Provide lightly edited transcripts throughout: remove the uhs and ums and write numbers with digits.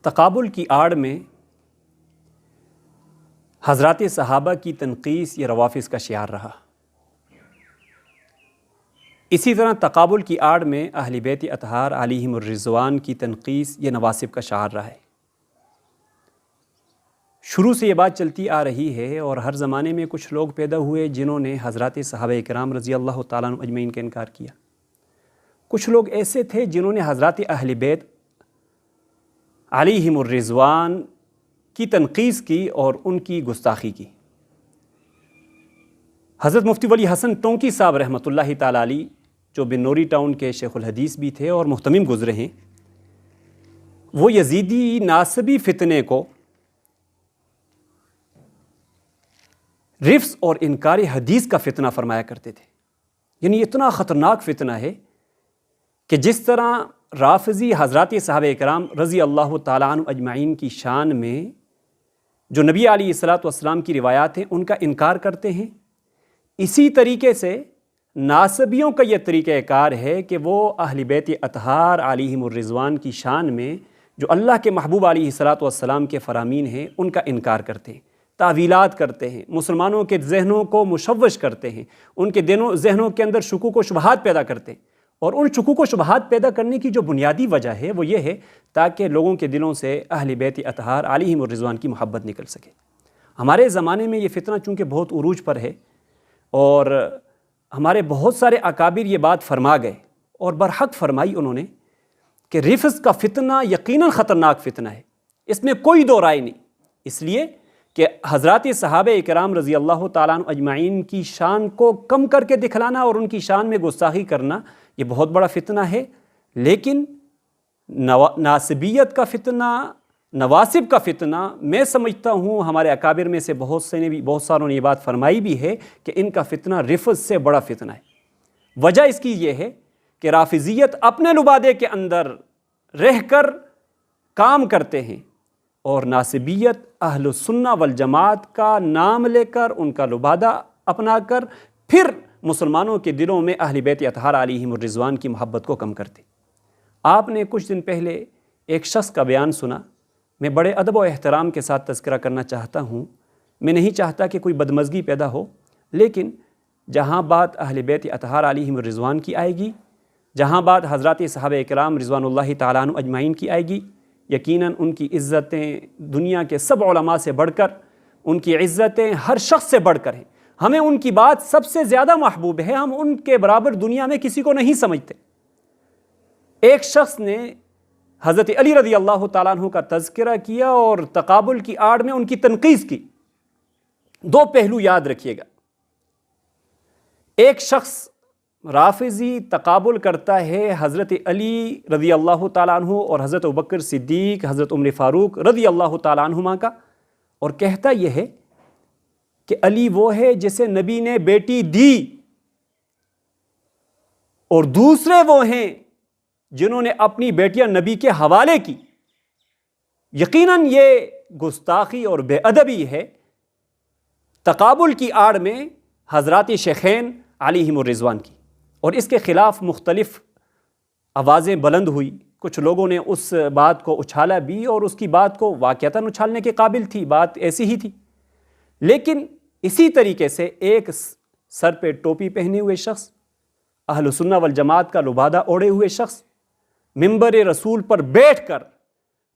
تقابل کی آڑ میں حضرات صحابہ کی تنقیس یہ روافض کا شعار رہا۔ اسی طرح تقابل کی آڑ میں اہل بیت اطہار علیہم الرضوان کی تنقیس یہ نواصب کا شعار رہا ہے۔ شروع سے یہ بات چلتی آ رہی ہے اور ہر زمانے میں کچھ لوگ پیدا ہوئے جنہوں نے حضرات صحابہ کرام رضی اللہ تعالیٰ عنہ اجمعین کا انکار کیا۔ کچھ لوگ ایسے تھے جنہوں نے حضرات اہل بیت علیہم الرضوان کی تنقیس کی اور ان کی گستاخی کی۔ حضرت مفتی ولی حسن ٹونکی صاحب رحمۃ اللہ تعالیٰ علیہ جو بنوری ٹاؤن کے شیخ الحدیث بھی تھے اور محتمم گزرے ہیں، وہ یزیدی ناسبی فتنے کو رفض اور انکار حدیث کا فتنہ فرمایا کرتے تھے۔ یعنی اتنا خطرناک فتنہ ہے کہ جس طرح رافضی حضرات صحابہ کرام رضی اللہ تعالیٰ عنہ اجمعین کی شان میں جو نبی علیہ الصلوۃ والسلام کی روایات ہیں ان کا انکار کرتے ہیں، اسی طریقے سے ناسبیوں کا یہ طریقہ کار ہے کہ وہ اہل بیت اطہار علیہم الرضوان کی شان میں جو اللہ کے محبوب علیہ الصلوۃ والسلام کے فرامین ہیں ان کا انکار کرتے ہیں، تعویلات کرتے ہیں، مسلمانوں کے ذہنوں کو مشوش کرتے ہیں، ان کے ذہنوں کے اندر شکوک و شبہات پیدا کرتے ہیں۔ اور ان شکوک و شبہات پیدا کرنے کی جو بنیادی وجہ ہے وہ یہ ہے تاکہ لوگوں کے دلوں سے اہل بیت اطہار علیہم الرضوان کی محبت نکل سکے۔ ہمارے زمانے میں یہ فتنہ چونکہ بہت عروج پر ہے اور ہمارے بہت سارے اکابر یہ بات فرما گئے اور برحق فرمائی انہوں نے کہ رفض کا فتنہ یقیناً خطرناک فتنہ ہے، اس میں کوئی دو رائے نہیں، اس لیے کہ حضرات صحابہ کرام رضی اللہ تعالیٰ عنہ اجمعین کی شان کو کم کر کے دکھلانا اور ان کی شان میں گستاخی کرنا یہ بہت بڑا فتنہ ہے۔ لیکن ناسبیت کا فتنہ، نواسب کا فتنہ، میں سمجھتا ہوں ہمارے اکابر میں سے بہت ساروں نے یہ بات فرمائی بھی ہے کہ ان کا فتنہ رفض سے بڑا فتنہ ہے۔ وجہ اس کی یہ ہے کہ رافضیت اپنے لبادے کے اندر رہ کر کام کرتے ہیں اور ناسبیت اہل السنہ والجماعت کا نام لے کر ان کا لبادہ اپنا کر پھر مسلمانوں کے دلوں میں اہل بیت اطہار علیہم الرضوان کی محبت کو کم کرتے۔ آپ نے کچھ دن پہلے ایک شخص کا بیان سنا، میں بڑے ادب و احترام کے ساتھ تذکرہ کرنا چاہتا ہوں، میں نہیں چاہتا کہ کوئی بدمزگی پیدا ہو، لیکن جہاں بات اہل بیت اطہار علیہم الرضوان کی آئے گی، جہاں بات حضرات صحابہ کرام رضوان اللہ تعالیٰ عنہ اجمعین کی آئے گی، یقیناً ان کی عزتیں دنیا کے سب علماء سے بڑھ کر، ان کی عزتیں ہر شخص سے بڑھ کر ہیں، ہمیں ان کی بات سب سے زیادہ محبوب ہے، ہم ان کے برابر دنیا میں کسی کو نہیں سمجھتے۔ ایک شخص نے حضرت علی رضی اللہ تعالیٰ عنہ کا تذکرہ کیا اور تقابل کی آڑ میں ان کی تنقیس کی۔ دو پہلو یاد رکھیے گا، ایک شخص رافضی تقابل کرتا ہے حضرت علی رضی اللہ تعالیٰ عنہ اور حضرت ابوبکر صدیق، حضرت عمر فاروق رضی اللہ تعالیٰ عنہما کا، اور کہتا یہ ہے کہ علی وہ ہے جسے نبی نے بیٹی دی، اور دوسرے وہ ہیں جنہوں نے اپنی بیٹیاں نبی کے حوالے کی۔ یقیناً یہ گستاخی اور بے ادبی ہے۔ تقابل کی آڑ میں حضرات شیخین علیہم الرضوان کی، اور اس کے خلاف مختلف آوازیں بلند ہوئی، کچھ لوگوں نے اس بات کو اچھالا بھی اور اس کی بات کو واقعتاً اچھالنے کے قابل تھی، بات ایسی ہی تھی۔ لیکن اسی طریقے سے ایک سر پہ ٹوپی پہنے ہوئے شخص، اہل سنہ والجماعت کا لبادہ اوڑھے ہوئے شخص، منبر رسول پر بیٹھ کر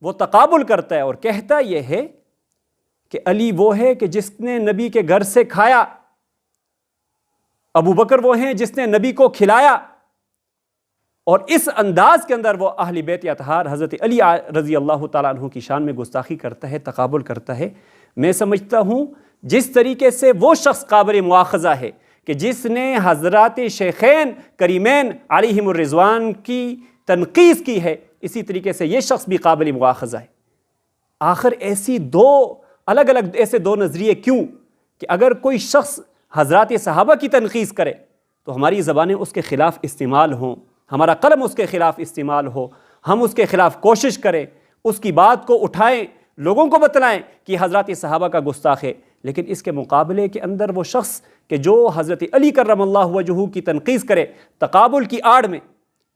وہ تقابل کرتا ہے اور کہتا یہ ہے کہ علی وہ ہے کہ جس نے نبی کے گھر سے کھایا، ابو بکر وہ ہیں جس نے نبی کو کھلایا، اور اس انداز کے اندر وہ اہل بیت اطہار حضرت علی رضی اللہ تعالیٰ عنہ کی شان میں گستاخی کرتا ہے، تقابل کرتا ہے۔ میں سمجھتا ہوں جس طریقے سے وہ شخص قابل مواخذہ ہے کہ جس نے حضرات شیخین کریمین علیہم الرضوان کی تنقیس کی ہے، اسی طریقے سے یہ شخص بھی قابل مواخذہ ہے۔ آخر ایسے دو نظریے کیوں کہ اگر کوئی شخص حضرات صحابہ کی تنقیس کرے تو ہماری زبانیں اس کے خلاف استعمال ہوں، ہمارا قلم اس کے خلاف استعمال ہو، ہم اس کے خلاف کوشش کریں، اس کی بات کو اٹھائیں، لوگوں کو بتلائیں کہ حضرات صحابہ کا گستاخ ہے۔ لیکن اس کے مقابلے کے اندر وہ شخص کہ جو حضرت علی کرم اللہ وجہہ کی تنقیس کرے تقابل کی آڑ میں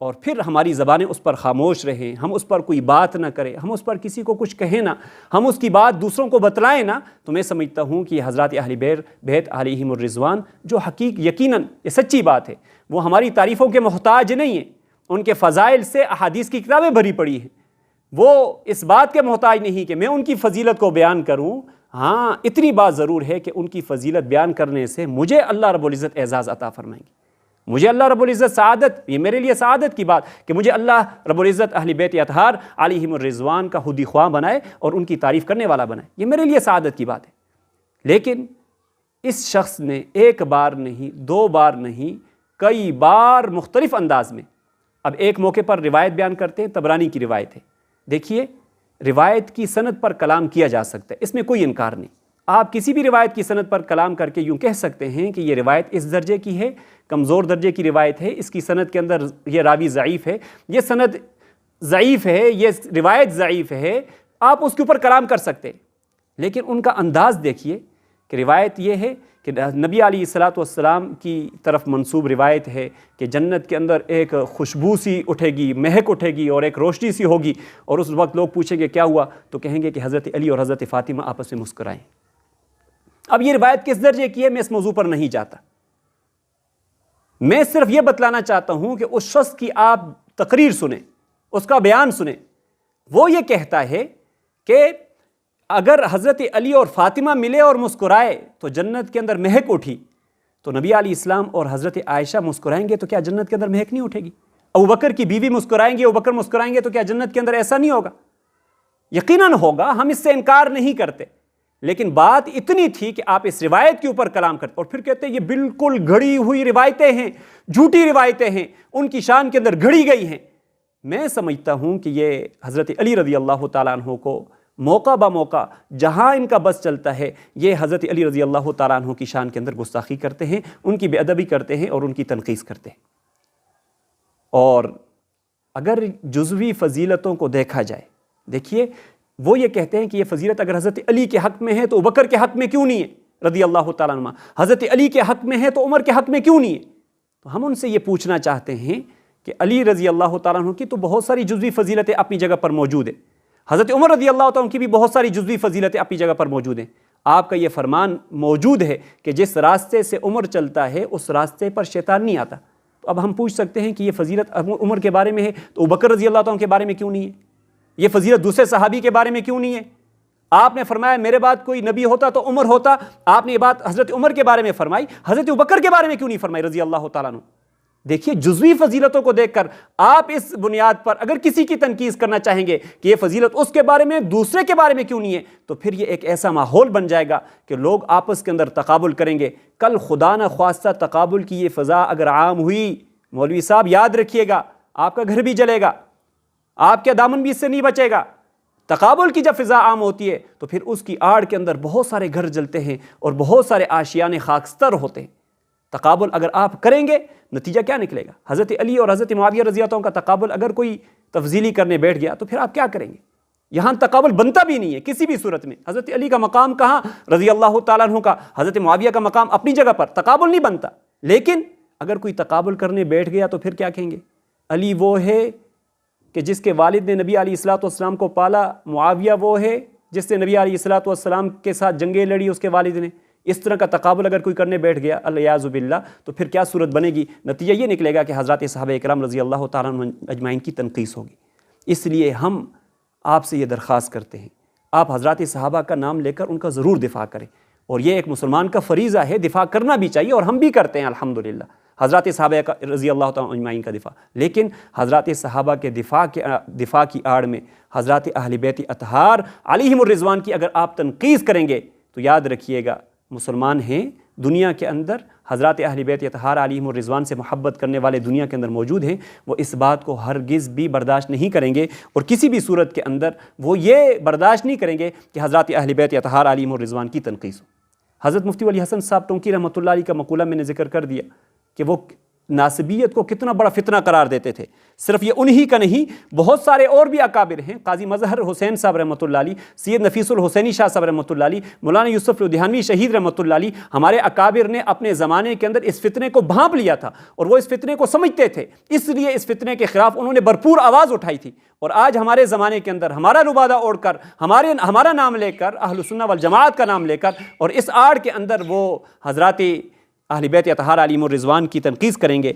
اور پھر ہماری زبانیں اس پر خاموش رہیں، ہم اس پر کوئی بات نہ کریں، ہم اس پر کسی کو کچھ کہیں نہ، ہم اس کی بات دوسروں کو بتلائیں نہ، تو میں سمجھتا ہوں کہ حضرات اہل بیت علیہم الرضوان جو یقیناً یہ سچی بات ہے، وہ ہماری تعریفوں کے محتاج نہیں ہیں، ان کے فضائل سے احادیث کی کتابیں بھری پڑی ہیں، وہ اس بات کے محتاج نہیں کہ میں ان کی فضیلت کو بیان کروں۔ ہاں اتنی بات ضرور ہے کہ ان کی فضیلت بیان کرنے سے مجھے اللہ رب العزت اعزاز عطا فرمائیں گے، مجھے اللہ رب العزت سعادت، یہ میرے لیے سعادت کی بات کہ مجھے اللہ رب العزت اہل بیت اطہار علیہم الرضوان کا خودی خواہ بنائے اور ان کی تعریف کرنے والا بنائے، یہ میرے لیے سعادت کی بات ہے۔ لیکن اس شخص نے ایک بار نہیں، دو بار نہیں، کئی بار مختلف انداز میں، اب ایک موقع پر روایت بیان کرتے ہیں، طبرانی کی روایت ہے، دیکھیے روایت کی سند پر کلام کیا جا سکتا ہے، اس میں کوئی انکار نہیں، آپ کسی بھی روایت کی سند پر کلام کر کے یوں کہہ سکتے ہیں کہ یہ روایت اس درجے کی ہے، کمزور درجے کی روایت ہے، اس کی سند کے اندر یہ راوی ضعیف ہے، یہ سند ضعیف ہے، یہ روایت ضعیف ہے، آپ اس کے اوپر کلام کر سکتے ہیں۔ لیکن ان کا انداز دیکھیے کہ روایت یہ ہے کہ نبی علیہ الصلوۃ والسلام کی طرف منسوب روایت ہے کہ جنت کے اندر ایک خوشبو سی اٹھے گی، مہک اٹھے گی اور ایک روشنی سی ہوگی، اور اس وقت لوگ پوچھیں گے کیا ہوا، تو کہیں گے کہ حضرت علی اور حضرت فاطمہ آپس میں مسکرائیں۔ اب یہ روایت کس درجے کی ہے میں اس موضوع پر نہیں جاتا، میں صرف یہ بتلانا چاہتا ہوں کہ اس شخص کی آپ تقریر سنیں، اس کا بیان سنیں، وہ یہ کہتا ہے کہ اگر حضرت علی اور فاطمہ ملے اور مسکرائے تو جنت کے اندر مہک اٹھی، تو نبی علیہ السلام اور حضرت عائشہ مسکرائیں گے تو کیا جنت کے اندر مہک نہیں اٹھے گی؟ ابوبکر کی بیوی مسکرائیں گی، ابوبکر مسکرائیں گے تو کیا جنت کے اندر ایسا نہیں ہوگا؟ یقیناً ہوگا، ہم اس سے انکار نہیں کرتے، لیکن بات اتنی تھی کہ آپ اس روایت کے اوپر کلام کرتے اور پھر کہتے ہیں یہ بالکل گھڑی ہوئی روایتیں ہیں، جھوٹی روایتیں ہیں، ان کی شان کے اندر گھڑی گئی ہیں۔ میں سمجھتا ہوں کہ یہ حضرت علی رضی اللہ تعالیٰ عنہ کو موقع با موقع جہاں ان کا بس چلتا ہے یہ حضرت علی رضی اللہ تعالیٰ عنہ کی شان کے اندر گستاخی کرتے ہیں، ان کی بے ادبی کرتے ہیں اور ان کی تنقیص کرتے ہیں۔ اور اگر جزوی فضیلتوں کو دیکھا جائے، دیکھیے وہ یہ کہتے ہیں کہ یہ فضیلت اگر حضرت علی کے حق میں ہے تو ابوبکر کے حق میں کیوں نہیں ہے رضی اللہ تعالیٰ عنہ، حضرت علی کے حق میں ہے تو عمر کے حق میں کیوں نہیں ہے؟ تو ہم ان سے یہ پوچھنا چاہتے ہیں کہ علی رضی اللہ تعالیٰ عنہ کی تو بہت ساری جزوی فضیلتیں اپنی جگہ پر موجود ہیں، حضرت عمر رضی اللہ تعالیٰ عنہ کی بھی بہت ساری جزوی فضیلتیں اپنی جگہ پر موجود ہیں۔ آپ کا یہ فرمان موجود ہے کہ جس راستے سے عمر چلتا ہے اس راستے پر شیطان نہیں آتا، تو اب ہم پوچھ سکتے ہیں کہ یہ فضیلت عمر کے بارے میں ہے تو ابوبکر رضی اللہ تعالیٰ عنہ کے بارے میں کیوں نہیں ہے؟ یہ فضیلت دوسرے صحابی کے بارے میں کیوں نہیں ہے؟ آپ نے فرمایا میرے بعد کوئی نبی ہوتا تو عمر ہوتا، آپ نے یہ بات حضرت عمر کے بارے میں فرمائی، حضرت ابوبکر کے بارے میں کیوں نہیں فرمائی رضی اللہ تعالیٰ عنہ؟ دیکھیے جزوی فضیلتوں کو دیکھ کر آپ اس بنیاد پر اگر کسی کی تنقید کرنا چاہیں گے کہ یہ فضیلت اس کے بارے میں دوسرے کے بارے میں کیوں نہیں ہے، تو پھر یہ ایک ایسا ماحول بن جائے گا کہ لوگ آپس کے اندر تقابل کریں گے۔ کل خدا نہ خواستہ تقابل کی یہ فضا اگر عام ہوئی، مولوی صاحب یاد رکھیے گا آپ کا گھر بھی جلے گا، آپ کے دامن بھی اس سے نہیں بچے گا۔ تقابل کی جب فضا عام ہوتی ہے تو پھر اس کی آڑ کے اندر بہت سارے گھر جلتے ہیں اور بہت سارے آشیانے خاکستر ہوتے ہیں۔ تقابل اگر آپ کریں گے نتیجہ کیا نکلے گا؟ حضرت علی اور حضرت معاویہ رضی اللہ عنہ کا تقابل اگر کوئی تفضیلی کرنے بیٹھ گیا تو پھر آپ کیا کریں گے؟ یہاں تقابل بنتا بھی نہیں ہے کسی بھی صورت میں۔ حضرت علی کا مقام کہاں رضی اللہ تعالیٰ عنہ کا، حضرت معاویہ کا مقام اپنی جگہ پر، تقابل نہیں بنتا۔ لیکن اگر کوئی تقابل کرنے بیٹھ گیا تو پھر کیا کہیں گے؟ علی وہ ہے کہ جس کے والد نے نبی علیہ الصلوۃ والسلام کو پالا، معاویہ وہ ہے جس نے نبی علیہ الصلوۃ والسلام کے ساتھ جنگیں لڑی اس کے والد نے۔ اس طرح کا تقابل اگر کوئی کرنے بیٹھ گیا الیاذ باللہ تو پھر کیا صورت بنے گی؟ نتیجہ یہ نکلے گا کہ حضرات صحابہ اکرام رضی اللہ تعالیٰ عنہ اجمعین کی تنقیص ہوگی۔ اس لیے ہم آپ سے یہ درخواست کرتے ہیں آپ حضرات صحابہ کا نام لے کر ان کا ضرور دفاع کریں، اور یہ ایک مسلمان کا فریضہ ہے، دفاع کرنا بھی چاہیے اور ہم بھی کرتے ہیں الحمدللہ حضرات صحابہ رضی اللہ تعالیٰ اجمعین کا دفاع۔ لیکن حضرات صحابہ کے دفاع کی آڑ میں حضرات اہل بیت اطہار علیہم الرضوان کی اگر آپ تنقیص کریں گے تو یاد رکھیے گا مسلمان ہیں دنیا کے اندر، حضرات اہل بیت اطہار علیہم الرضوان سے محبت کرنے والے دنیا کے اندر موجود ہیں، وہ اس بات کو ہرگز بھی برداشت نہیں کریں گے اور کسی بھی صورت کے اندر وہ یہ برداشت نہیں کریں گے کہ حضرات اہل بیت اطہار علیہم الرضوان کی تنقیص ہو۔ حضرت مفتی ولی حسن صاحب ٹونکی رحمۃ اللہ علیہ کا مقولہ میں نے ذکر کر دیا کہ وہ ناسبیت کو کتنا بڑا فتنہ قرار دیتے تھے۔ صرف یہ انہی کا نہیں، بہت سارے اور بھی اکابر ہیں، قاضی مظہر حسین صاحب رحمۃ اللہ علیہ، سید نفیس الحسینی شاہ صاحب رحمۃ اللہ علیہ، مولانا یوسف لدھیانوی شہید رحمۃ اللہ علیہ، ہمارے اکابر نے اپنے زمانے کے اندر اس فتنے کو بھانپ لیا تھا اور وہ اس فتنے کو سمجھتے تھے، اس لیے اس فتنے کے خلاف انہوں نے بھرپور آواز اٹھائی تھی۔ اور آج ہمارے زمانے کے اندر ہمارا لبادہ اوڑھ کر، ہمارا نام لے کر، اہل سنہ والجماعت کا نام لے کر، اور اس آڑ کے اندر وہ حضرات اہل بیت اطہار علیہم الرضوان کی تنقید کریں گے،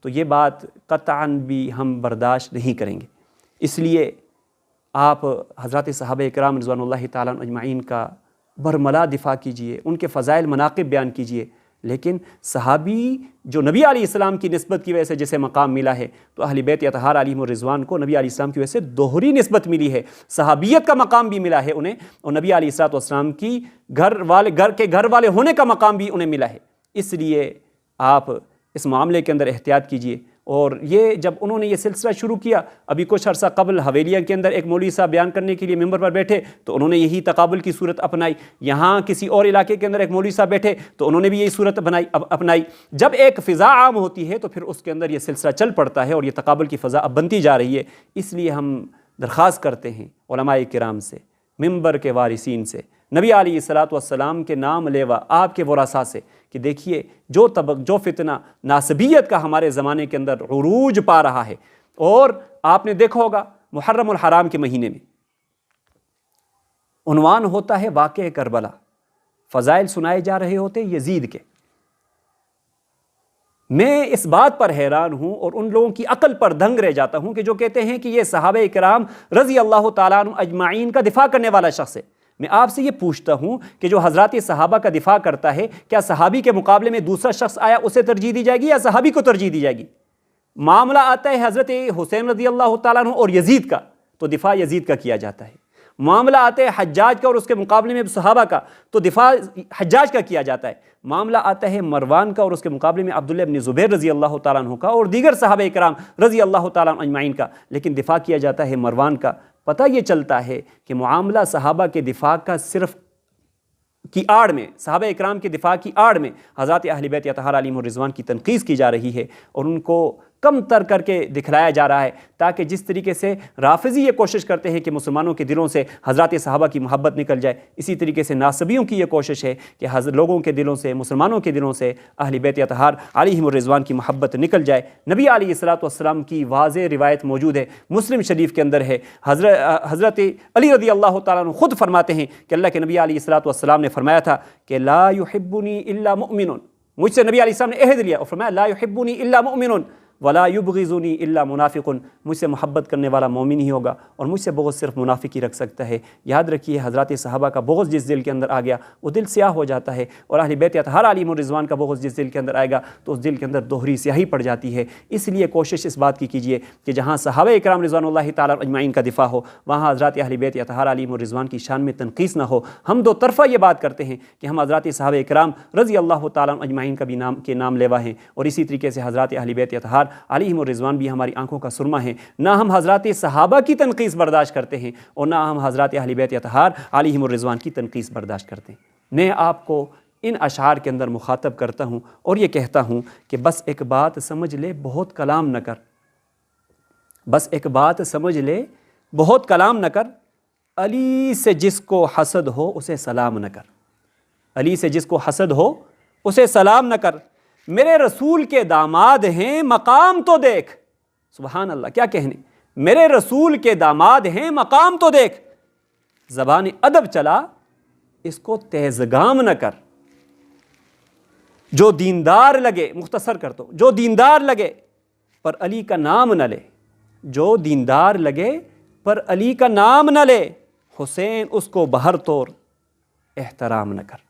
تو یہ بات قطعاً بھی ہم برداشت نہیں کریں گے۔ اس لیے آپ حضرات صحابہ اکرام رضوان اللہ تعالیٰ عنہ اجمعین کا برملا دفاع کیجئے، ان کے فضائل مناقب بیان کیجئے، لیکن صحابی جو نبی علیہ السلام کی نسبت کی وجہ سے جسے مقام ملا ہے، تو اہل بیت اطہار علیہم الرضوان کو نبی علیہ السلام کی وجہ سے دوہری نسبت ملی ہے، صحابیت کا مقام بھی ملا ہے انہیں، اور نبی علیہ السلام کی گھر والے ہونے کا مقام بھی انہیں ملا ہے۔ اس لیے آپ اس معاملے کے اندر احتیاط کیجئے۔ اور یہ جب انہوں نے یہ سلسلہ شروع کیا، ابھی کچھ عرصہ قبل حویلیہ کے اندر ایک مولوی صاحب بیان کرنے کے لیے ممبر پر بیٹھے تو انہوں نے یہی تقابل کی صورت اپنائی، یہاں کسی اور علاقے کے اندر ایک مولوی صاحب بیٹھے تو انہوں نے بھی یہی صورت اپنائی۔ جب ایک فضا عام ہوتی ہے تو پھر اس کے اندر یہ سلسلہ چل پڑتا ہے اور یہ تقابل کی فضا اب بنتی جا رہی ہے۔ اس لیے ہم درخواست کرتے ہیں علماء کرام سے، ممبر کے وارثین سے، نبی علیہ السلام کے نام لیوا آپ کے ورثاء سے، کہ دیکھیے جو فتنہ ناسبیت کا ہمارے زمانے کے اندر عروج پا رہا ہے، اور آپ نے دیکھا ہوگا محرم الحرام کے مہینے میں عنوان ہوتا ہے واقعہ کربلا، فضائل سنائے جا رہے ہوتے یزید کے۔ میں اس بات پر حیران ہوں اور ان لوگوں کی عقل پر دنگ رہ جاتا ہوں کہ جو کہتے ہیں کہ یہ صحابہ اکرام رضی اللہ تعالیٰ عنہ اجمعین کا دفاع کرنے والا شخص ہے۔ میں آپ سے یہ پوچھتا ہوں کہ جو حضرات صحابہ کا دفاع کرتا ہے، کیا صحابی کے مقابلے میں دوسرا شخص آیا اسے ترجیح دی جائے گی یا صحابی کو ترجیح دی جائے گی؟ معاملہ آتا ہے حضرت حسین رضی اللہ تعالیٰ عنہ اور یزید کا تو دفاع یزید کا کیا جاتا ہے، معاملہ آتا ہے حجاج کا اور اس کے مقابلے میں صحابہ کا تو دفاع حجاج کا کیا جاتا ہے، معاملہ آتا ہے مروان کا اور اس کے مقابلے میں عبداللہ ابن زبیر رضی اللہ تعالیٰ عنہ کا اور دیگر صحابہ اکرام رضی اللہ تعالیٰ عنہ اجمعین کا، لیکن دفاع کیا جاتا ہے مروان کا۔ پتہ یہ چلتا ہے کہ معاملہ صحابہ کے دفاع کا صرف کی آڑ میں، صحابہ اکرام کے دفاع کی آڑ میں حضرات اہل بیت اطہار علیہم الرضوان کی تنقید کی جا رہی ہے اور ان کو کم تر کر کے دکھلایا جا رہا ہے، تاکہ جس طریقے سے رافضی یہ کوشش کرتے ہیں کہ مسلمانوں کے دلوں سے حضرات صحابہ کی محبت نکل جائے، اسی طریقے سے ناسبیوں کی یہ کوشش ہے کہ لوگوں کے دلوں سے، مسلمانوں کے دلوں سے اہل بیت اطہار علیہم الرضوان کی محبت نکل جائے۔ نبی علیہ السلام کی واضح روایت موجود ہے، مسلم شریف کے اندر ہے، حضرت علی رضی اللہ تعالیٰ عنہ خود فرماتے ہیں کہ اللہ کے نبی علیہ السلام نے فرمایا تھا کہ لا يحبنی الا مؤمن، مجھ سے نبی علیہ السلام نے عہد لیا اور فرمایا لا يحبنی الا مؤمن ولا یبغضنی الا منافق، مجھ سے محبت کرنے والا مومن ہی ہوگا اور مجھ سے بغض صرف منافق ہی رکھ سکتا ہے۔ یاد رکھیے حضرات صحابہ کا بغض جس دل کے اندر آ گیا وہ دل سیاہ ہو جاتا ہے، اور اہل بیت اطہار علیہم الرضوان کا بغض جس دل کے اندر آئے گا تو اس دل کے اندر دوہری سیاہی پڑ جاتی ہے۔ اس لیے کوشش اس بات کی کیجیے کہ جہاں صحابہ اکرام رضوان اللہ تعالیٰ اجمعین کا دفاع ہو، وہاں حضرات اہل بیت اطہار علیہم الرضوان کی شان میں تنقیص نہ ہو۔ ہم دو طرفہ یہ بات کرتے ہیں کہ ہم حضرات صحابہ اکرام رضی اللہ تعالیٰ اجمعین کا بھی نام لیوا ہیں، اور اسی طریقے سے حضرات اہل بیت اطہار علیہم الرضوان بھی ہماری آنکھوں کا سرما ہے۔ نہ ہم حضرات صحابہ کی تنقیص برداشت کرتے ہیں اور نہ ہم حضرات اہل بیت اطہار علیہم الرضوان کی تنقیص برداشت کرتے ہیں۔ میں آپ کو ان اشعار کے اندر مخاطب کرتا ہوں اور یہ کہتا ہوں کہ بس ایک بات سمجھ لے بہت کلام نہ کر، بس ایک بات سمجھ لے بہت کلام نہ کر، علی سے جس کو حسد ہو اسے سلام نہ کر، علی سے جس کو حسد ہو اسے سلام نہ کر، میرے رسول کے داماد ہیں مقام تو دیکھ، سبحان اللہ کیا کہنے، میرے رسول کے داماد ہیں مقام تو دیکھ، زبان ادب چلا اس کو تیزگام نہ کر، جو دیندار لگے، مختصر کرتا ہوں، جو دیندار لگے پر علی کا نام نہ لے، جو دیندار لگے پر علی کا نام نہ لے، حسین اس کو بہر طور احترام نہ کر۔